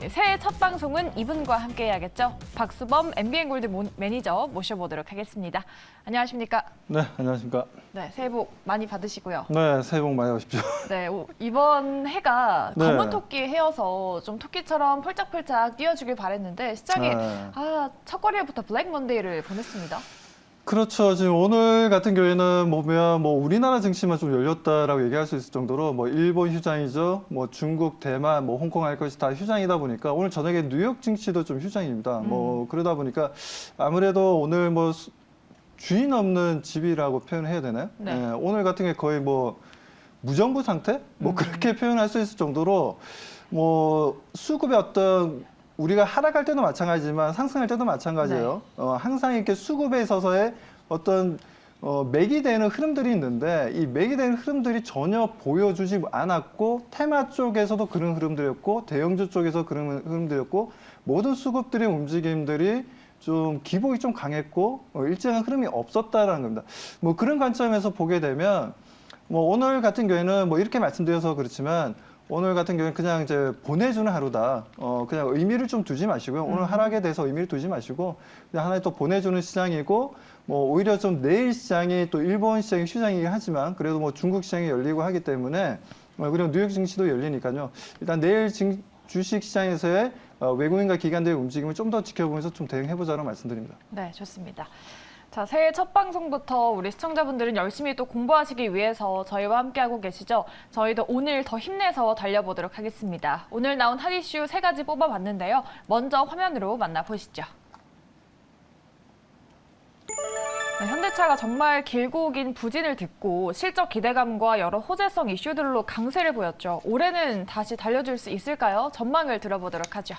새해 첫 방송은 이분과 함께 해야겠죠. 박수범 MBN골드 매니저 모셔보도록 하겠습니다. 안녕하십니까? 네, 안녕하십니까? 네, 새해 복 많이 받으시고요. 네, 새해 복 많이 받으십시오. 네, 이번 해가 네. 검은 토끼 해여서 좀 토끼처럼 폴짝폴짝 뛰어주길 바랬는데 시작이 네. 첫거리부터 블랙 먼데이를 보냈습니다. 그렇죠. 지금 오늘 같은 경우에는 보면 우리나라 증시만 좀 열렸다라고 얘기할 수 있을 정도로 일본 휴장이죠. 중국, 대만, 홍콩 할 것이 다 휴장이다 보니까 오늘 저녁에 뉴욕 증시도 좀 휴장입니다. 그러다 보니까 아무래도 오늘 주인 없는 집이라고 표현을 해야 되나요? 네. 오늘 같은 게 거의 무정부 상태? 그렇게 표현할 수 있을 정도로 수급의 어떤 우리가 하락할 때도 마찬가지지만 상승할 때도 마찬가지예요. 항상 이렇게 수급에 있어서의 어떤 맥이 되는 흐름들이 있는데 이 맥이 되는 흐름들이 전혀 보여주지 않았고 테마 쪽에서도 그런 흐름들이었고 대형주 쪽에서 그런 흐름들이었고 모든 수급들의 움직임들이 좀 기복이 좀 강했고 일정한 흐름이 없었다라는 겁니다. 그런 관점에서 보게 되면 오늘 같은 경우에는 이렇게 말씀드려서 그렇지만 오늘 같은 경우는 그냥 이제 보내주는 하루다. 그냥 의미를 좀 두지 마시고요. 오늘 하락에 대해서 의미를 두지 마시고 그냥 하나의 또 보내주는 시장이고 오히려 좀 내일 시장이 또 일본 시장이 휴장이긴 하지만 그래도 중국 시장이 열리고 하기 때문에 그리고 뉴욕 증시도 열리니까요. 일단 내일 주식 시장에서의 외국인과 기관들의 움직임을 좀 더 지켜보면서 좀 대응해보자고 말씀드립니다. 네, 좋습니다. 자, 새해 첫 방송부터 우리 시청자분들은 열심히 또 공부하시기 위해서 저희와 함께하고 계시죠. 저희도 오늘 더 힘내서 달려보도록 하겠습니다. 오늘 나온 핫 이슈 3가지 뽑아봤는데요. 먼저 화면으로 만나보시죠. 네, 현대차가 정말 길고 긴 부진을 딛고 실적 기대감과 여러 호재성 이슈들로 강세를 보였죠. 올해는 다시 달려줄 수 있을까요? 전망을 들어보도록 하죠.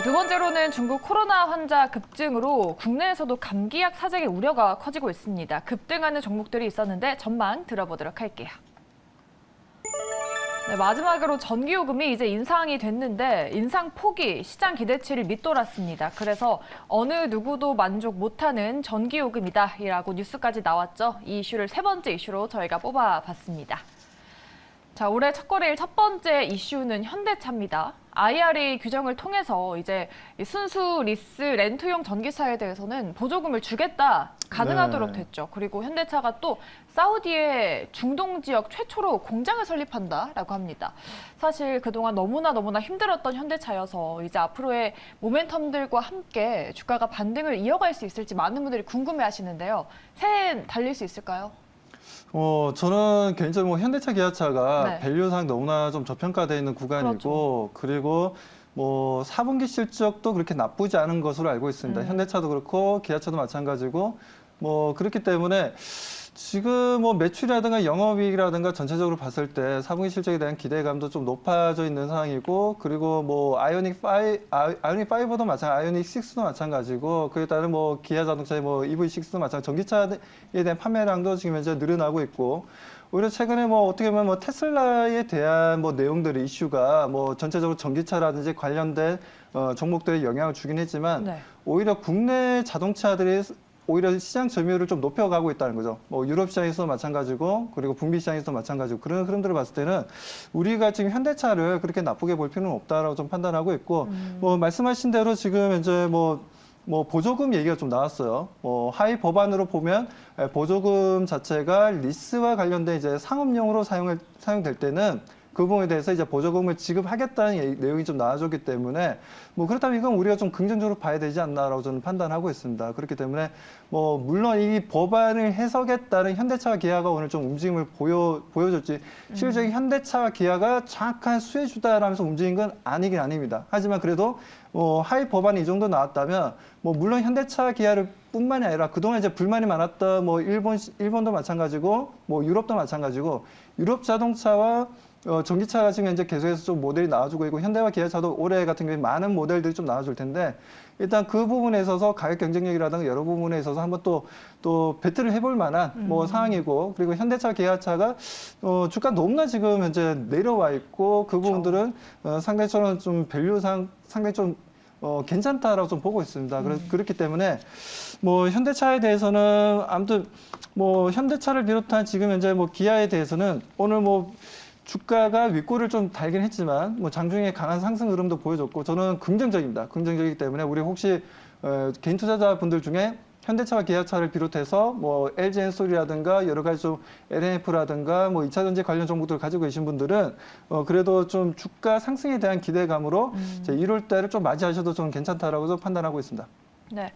두 번째로는 중국 코로나 환자 급증으로 국내에서도 감기약 사재기 우려가 커지고 있습니다. 급등하는 종목들이 있었는데 전망 들어보도록 할게요. 네, 마지막으로 전기요금이 이제 인상이 됐는데 인상 폭이 시장 기대치를 밑돌았습니다. 그래서 어느 누구도 만족 못하는 전기요금이다라고 뉴스까지 나왔죠. 이 이슈를 세 번째 이슈로 저희가 뽑아봤습니다. 자, 올해 첫거래일 첫 번째 이슈는 현대차입니다. IRA 규정을 통해서 이제 순수 리스 렌트용 전기차에 대해서는 보조금을 주겠다 가능하도록 됐죠. 그리고 현대차가 또 사우디의 중동 지역 최초로 공장을 설립한다라고 합니다. 사실 그동안 너무나 힘들었던 현대차여서 이제 앞으로의 모멘텀들과 함께 주가가 반등을 이어갈 수 있을지 많은 분들이 궁금해하시는데요. 새해엔 달릴 수 있을까요? 저는 개인적으로 현대차, 기아차가 네. 밸류상 너무나 좀 저평가되어 있는 구간이고, 그리고 4분기 실적도 그렇게 나쁘지 않은 것으로 알고 있습니다. 현대차도 그렇고, 기아차도 마찬가지고, 그렇기 때문에 지금 매출이라든가 영업이익이라든가 전체적으로 봤을 때 4분기 실적에 대한 기대감도 좀 높아져 있는 상황이고, 그리고 아이오닉 5도 마찬가지, 아이오닉 6도 마찬가지고, 그에 따른 기아 자동차의 EV6도 마찬가지, 전기차에 대한 판매량도 지금 현재 늘어나고 있고, 오히려 최근에 어떻게 보면 테슬라에 대한 내용들의 이슈가 전체적으로 전기차라든지 관련된 종목들에 영향을 주긴 했지만, 네. 오히려 국내 자동차들이 오히려 시장 점유율을 좀 높여가고 있다는 거죠. 유럽 시장에서도 마찬가지고, 그리고 북미 시장에서도 마찬가지고, 그런 흐름들을 봤을 때는 우리가 지금 현대차를 그렇게 나쁘게 볼 필요는 없다라고 좀 판단하고 있고, 말씀하신 대로 지금 이제 보조금 얘기가 좀 나왔어요. 하위 법안으로 보면 보조금 자체가 리스와 관련된 이제 상업용으로 사용될 때는 그 부분에 대해서 이제 보조금을 지급하겠다는 내용이 좀 나와줬기 때문에 그렇다면 이건 우리가 좀 긍정적으로 봐야 되지 않나라고 저는 판단하고 있습니다. 그렇기 때문에 물론 이 법안을 해석에 따른 현대차와 기아가 오늘 좀 움직임을 보여줬지 실질적인 현대차와 기아가 정확한 수혜주다라면서 움직인 건 아니긴 아닙니다. 하지만 그래도 하위 법안이 이 정도 나왔다면 물론 현대차 기아를 뿐만이 아니라 그동안 이제 불만이 많았던 일본도 마찬가지고 유럽도 마찬가지고 유럽 자동차와 전기차가 지금 현재 계속해서 좀 모델이 나와주고 있고 현대와 기아차도 올해 같은 경우에 많은 모델들이 좀 나와줄 텐데 일단 그 부분에 있어서 가격 경쟁력이라든가 여러 부분에 있어서 한번 또 배틀을 해볼 만한 상황이고 그리고 현대차, 기아차가 주가 너무나 지금 현재 내려와 있고 그 부분들은 상대적으로 좀 밸류상 상당히 좀 괜찮다라고 좀 보고 있습니다. 그렇기 때문에 현대차에 대해서는 아무튼 현대차를 비롯한 지금 현재 기아에 대해서는 오늘 주가가 윗골을 좀 달긴 했지만 뭐 장중에 강한 상승 흐름도 보여줬고 저는 긍정적입니다. 긍정적이기 때문에 우리 혹시 개인 투자자분들 중에 현대차와 기아차를 비롯해서 뭐 LG엔솔이라든가 여러 가지 좀 LNF라든가 뭐 2차 전지 관련 종목들을 가지고 계신 분들은 그래도 좀 주가 상승에 대한 기대감으로 1월 달을 좀 맞이하셔도 좀 괜찮다라고 좀 판단하고 있습니다. 네.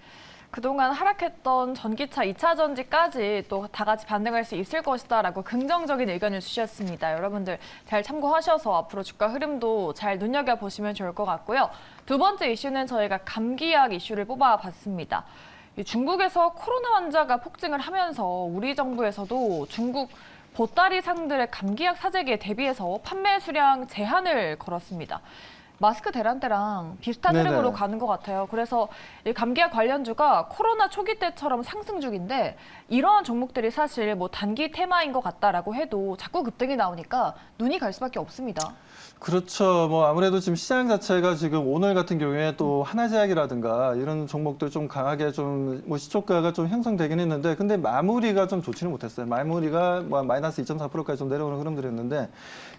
그동안 하락했던 전기차 2차 전지까지 또 다 같이 반등할 수 있을 것이다라고 긍정적인 의견을 주셨습니다. 여러분들 잘 참고하셔서 앞으로 주가 흐름도 잘 눈여겨보시면 좋을 것 같고요. 두 번째 이슈는 저희가 감기약 이슈를 뽑아봤습니다. 중국에서 코로나 환자가 폭증을 하면서 우리 정부에서도 중국 보따리 상들의 감기약 사재기에 대비해서 판매 수량 제한을 걸었습니다. 마스크 대란때랑 비슷한 네네. 흐름으로 가는 것 같아요. 그래서 이 감기약 관련주가 코로나 초기 때처럼 상승 중인데 이러한 종목들이 사실 뭐 단기 테마인 것 같다라고 해도 자꾸 급등이 나오니까 눈이 갈 수밖에 없습니다. 그렇죠. 뭐 아무래도 지금 시장 자체가 지금 오늘 같은 경우에 또 하나제약이라든가 이런 종목들 좀 강하게 좀 뭐 시초가가 좀 형성되긴 했는데 근데 마무리가 좀 좋지는 못했어요. 마무리가 뭐 마이너스 2.4%까지 좀 내려오는 흐름들이었는데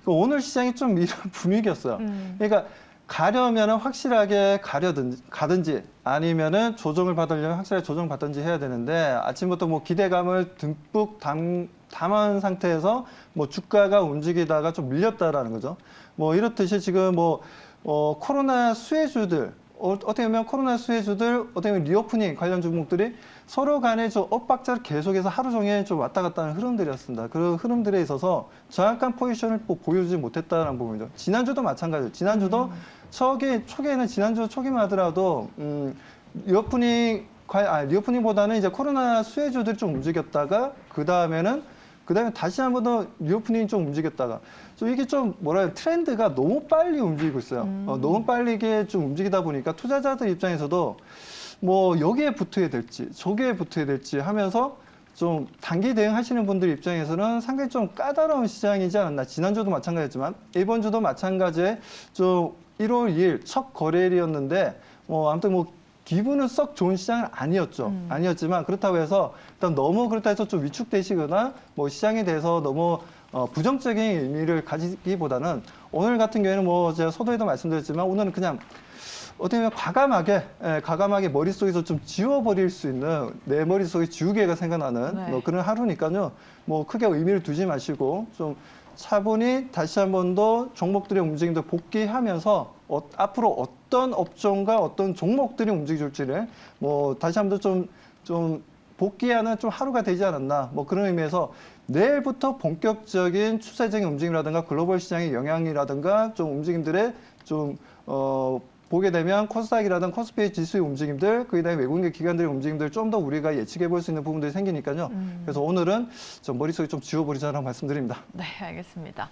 오늘 시장이 좀 이런 분위기였어요. 그러니까 가려면은 확실하게 가든지 아니면은 조정을 받으려면 확실하게 조정을 받든지 해야 되는데 아침부터 뭐 기대감을 듬뿍 담은 상태에서 뭐 주가가 움직이다가 좀 밀렸다라는 거죠. 뭐 이렇듯이 지금 뭐 코로나 수혜주들 어떻게 보면 코로나 수혜주들 어떻게 보면 리오프닝 관련 종목들이 서로 간에 좀 엇박자를 계속해서 하루 종일 좀 왔다 갔다 하는 흐름들이었습니다. 그 흐름들에 있어서 정확한 포지션을 보여주지 못했다는 부분이죠. 지난주도 마찬가지예요. 지난주도 초기에는 지난주 초기만 하더라도 리오프닝보다는 이제 코로나 수혜주들이 좀 움직였다가 그다음에 다시 한번 더 리오프닝이 좀 움직였다가 이게 좀 트렌드가 너무 빨리 움직이고 있어요. 너무 빠르게 좀 움직이다 보니까 투자자들 입장에서도 뭐 여기에 붙어야 될지 저기에 붙어야 될지 하면서 좀 단기 대응하시는 분들 입장에서는 상당히 좀 까다로운 시장이지 않았나. 지난주도 마찬가지였지만 이번 주도 마찬가지에 좀 1월 2일 첫 거래일이었는데 아무튼 뭐 기분은 썩 좋은 시장은 아니었죠. 아니었지만 그렇다고 해서 일단 너무 그렇다 해서 좀 위축되시거나 뭐 시장에 대해서 너무 부정적인 의미를 가지기보다는 오늘 같은 경우에는 뭐 제가 서두에도 말씀드렸지만 오늘은 그냥 어떻게 보면 과감하게 머릿속에서 좀 지워버릴 수 있는 내 머릿속에 지우개가 생각나는 네. 뭐 그런 하루니까요. 뭐 크게 의미를 두지 마시고 좀 차분히 다시 한 번 더 종목들의 움직임도 복귀하면서 앞으로 어떤 업종과 어떤 종목들이 움직일지를 뭐 다시 한 번 더 좀 복귀하는 좀 하루가 되지 않았나 뭐 그런 의미에서 내일부터 본격적인 추세적인 움직임이라든가 글로벌 시장의 영향이라든가 좀 움직임들의 좀 보게 되면 코스닥이라든 코스피 지수의 움직임들, 그다음에 외국인 기관들의 움직임들 좀 더 우리가 예측해 볼 수 있는 부분들이 생기니까요. 그래서 오늘은 좀 머릿속에 좀 지워버리자라고 말씀드립니다. 네, 알겠습니다.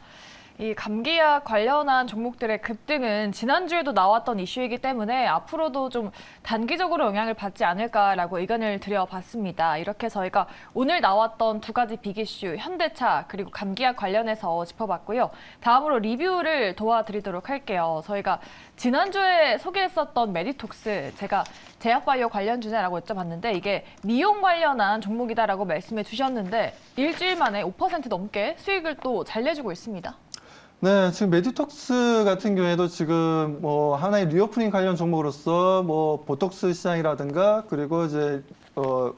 이 감기약 관련한 종목들의 급등은 지난주에도 나왔던 이슈이기 때문에 앞으로도 좀 단기적으로 영향을 받지 않을까라고 의견을 드려봤습니다. 이렇게 저희가 오늘 나왔던 두 가지 빅 이슈, 현대차 그리고 감기약 관련해서 짚어봤고요. 다음으로 리뷰를 도와드리도록 할게요. 저희가 지난주에 소개했었던 메디톡스, 제가 제약바이오 관련 주제라고 여쭤봤는데 이게 미용 관련한 종목이다라고 말씀해 주셨는데 일주일 만에 5% 넘게 수익을 또 잘 내주고 있습니다. 네, 지금 메디톡스 같은 경우에도 지금 뭐 하나의 리오프닝 관련 종목으로서 뭐 보톡스 시장이라든가 그리고 이제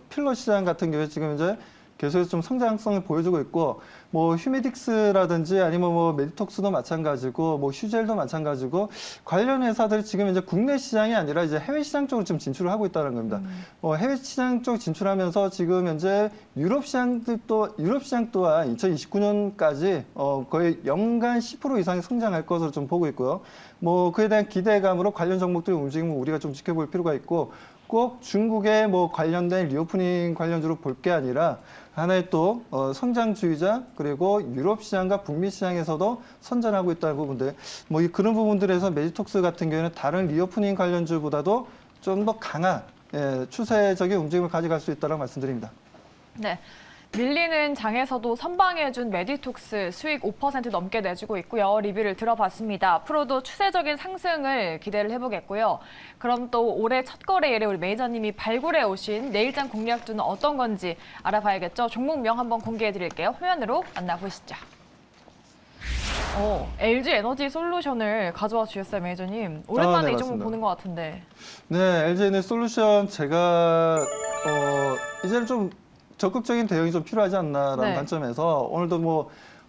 필러 시장 같은 경우에 지금 이제 계속해서 좀 성장성을 보여주고 있고 뭐 휴메딕스라든지 아니면 뭐 메디톡스도 마찬가지고 뭐 휴젤도 마찬가지고 관련 회사들이 지금 이제 국내 시장이 아니라 이제 해외 시장 쪽으로 지금 진출을 하고 있다는 겁니다. 해외 시장 쪽 진출하면서 지금 현재 유럽 시장 또한 2029년까지 거의 연간 10% 이상의 성장할 것으로 좀 보고 있고요. 뭐 그에 대한 기대감으로 관련 종목들의 움직임을 우리가 좀 지켜볼 필요가 있고 꼭 중국의 뭐 관련된 리오프닝 관련주로 볼 게 아니라 하나의 또 성장주의자 그리고 유럽 시장과 북미 시장에서도 선전하고 있다는 부분들 뭐 그런 부분들에서 메디톡스 같은 경우에는 다른 리오프닝 관련주보다도 좀 더 강한 추세적인 움직임을 가져갈 수 있다고 말씀드립니다. 네. 밀리는 장에서도 선방해준 메디톡스 수익 5% 넘게 내주고 있고요. 리뷰를 들어봤습니다. 앞으로도 추세적인 상승을 기대를 해보겠고요. 그럼 또 올해 첫 거래일에 우리 매니저님이 발굴해 오신 내일장 공략주는 어떤 건지 알아봐야겠죠. 종목명 한번 공개해 드릴게요. 화면으로 만나보시죠. LG 에너지 솔루션을 가져와 주셨어요, 매니저님. 오랜만에 네, 이 종목 맞습니다. 보는 것 같은데. 네, LG에너지 솔루션 제가 이제는 좀 적극적인 대응이 좀 필요하지 않나라는 네. 관점에서 오늘도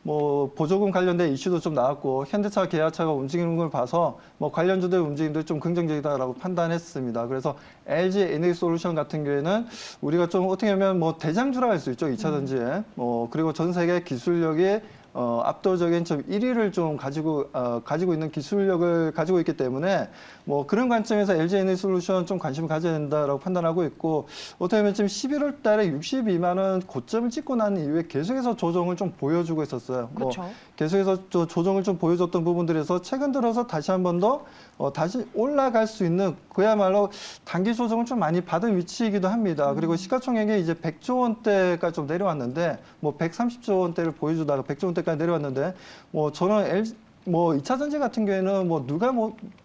뭐 보조금 관련된 이슈도 좀 나왔고 현대차, 기아차가 움직이는 걸 봐서 뭐 관련주들 움직임도 좀 긍정적이다라고 판단했습니다. 그래서 LG 에너지 솔루션 같은 경우에는 우리가 좀 어떻게 보면 뭐 대장주라 할 수 있죠, 2차 전지에. 그리고 전 세계 기술력이 압도적인 좀 1위를 좀 가지고 있는 기술력을 가지고 있기 때문에 뭐 그런 관점에서 LG 에너지 솔루션 좀 관심을 가져야 된다라고 판단하고 있고 어떻게 보면 지금 11월 달에 62만 원 고점을 찍고 난 이후에 계속해서 조정을 좀 보여주고 있었어요. 그렇죠. 계속해서 조정을 좀 보여줬던 부분들에서 최근 들어서 다시 한 번 더 다시 올라갈 수 있는 그야말로 단기 조정을 좀 많이 받은 위치이기도 합니다. 그리고 시가총액이 이제 100조 원대까지 좀 내려왔는데 뭐 130조 원대를 보여주다가 100조 원대까지 내려왔는데 저는 뭐 2차 전지 같은 경우에는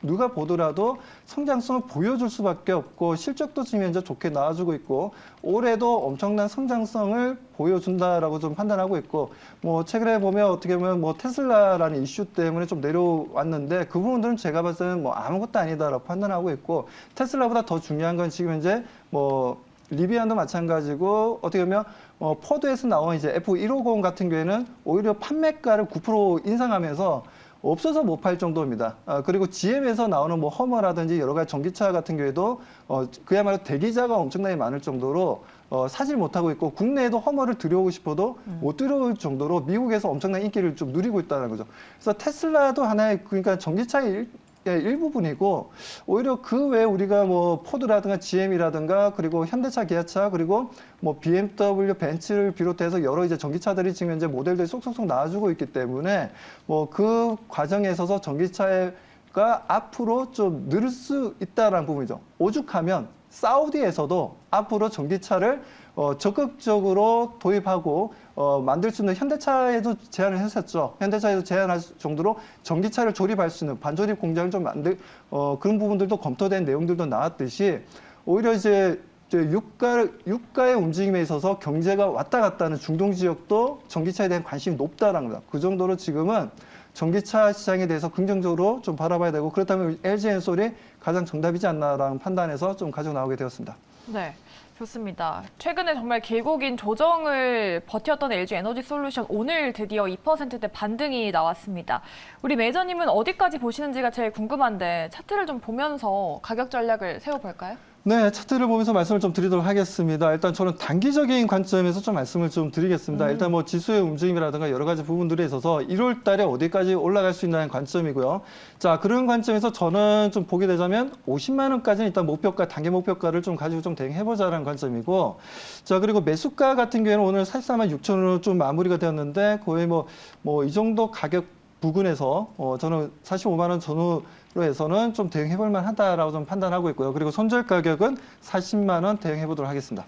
누가 보더라도 성장성을 보여줄 수밖에 없고 실적도 지금 현재 좋게 나와주고 있고 올해도 엄청난 성장성을 보여준다라고 좀 판단하고 있고 뭐 최근에 보면 어떻게 보면 뭐 테슬라라는 이슈 때문에 좀 내려왔는데 그 부분들은 제가 봤을 때는 뭐 아무것도 아니다라고 판단하고 있고 테슬라보다 더 중요한 건 지금 현재 뭐 리비안도 마찬가지고 어떻게 보면 포드에서 나온 이제 F150 같은 경우에는 오히려 판매가를 9% 인상하면서 없어서 못 팔 정도입니다. 그리고 GM에서 나오는 뭐 허머라든지 여러 가지 전기차 같은 경우에도 그야말로 대기자가 엄청나게 많을 정도로 사질 못하고 있고 국내에도 허머를 들여오고 싶어도 못 들여올 정도로 미국에서 엄청난 인기를 좀 누리고 있다는 거죠. 그래서 테슬라도 하나의 그러니까 전기차의 일부분이고 오히려 그 외에 우리가 뭐 포드라든가 GM이라든가 그리고 현대차, 기아차 그리고 뭐 BMW, 벤츠를 비롯해서 여러 이제 전기차들이 지금 현재 모델들이 쏙쏙쏙 나와주고 있기 때문에 뭐 그 과정에 있어서 전기차가 앞으로 좀 늘 수 있다라는 부분이죠. 오죽하면 사우디에서도 앞으로 전기차를 적극적으로 도입하고 만들 수 있는 현대차에도 제안을 했었죠. 현대차에도 제안할 정도로 전기차를 조립할 수 있는 반조립 공장을 좀 그런 부분들도 검토된 내용들도 나왔듯이 오히려 이제 유가의 움직임에 있어서 경제가 왔다 갔다 하는 중동 지역도 전기차에 대한 관심이 높다라는 겁니다. 그 정도로 지금은 전기차 시장에 대해서 긍정적으로 좀 바라봐야 되고 그렇다면 LG 엔솔이 가장 정답이지 않나라는 판단에서 좀 가지고 나오게 되었습니다. 네. 좋습니다. 최근에 정말 길고 긴 조정을 버텼던 LG 에너지 솔루션 오늘 드디어 2%대 반등이 나왔습니다. 우리 매니저님은 어디까지 보시는지가 제일 궁금한데 차트를 좀 보면서 가격 전략을 세워볼까요? 네, 차트를 보면서 말씀을 좀 드리도록 하겠습니다. 일단 저는 단기적인 관점에서 좀 말씀을 좀 드리겠습니다. 일단 뭐 지수의 움직임이라든가 여러 가지 부분들에 있어서 1월 달에 어디까지 올라갈 수 있다는 관점이고요. 자, 그런 관점에서 저는 좀 보게 되자면 50만 원까지는 일단 목표가, 단기 목표가를 좀 가지고 좀 대응해보자라는 관점이고 자, 그리고 매수가 같은 경우에는 오늘 44만 6천 원으로 좀 마무리가 되었는데 거의 뭐 이 정도 가격 부근에서 저는 45만 원 전후로 해서는 좀 대응해볼 만하다라고 좀 판단하고 있고요. 그리고 손절 가격은 40만 원 대응해보도록 하겠습니다.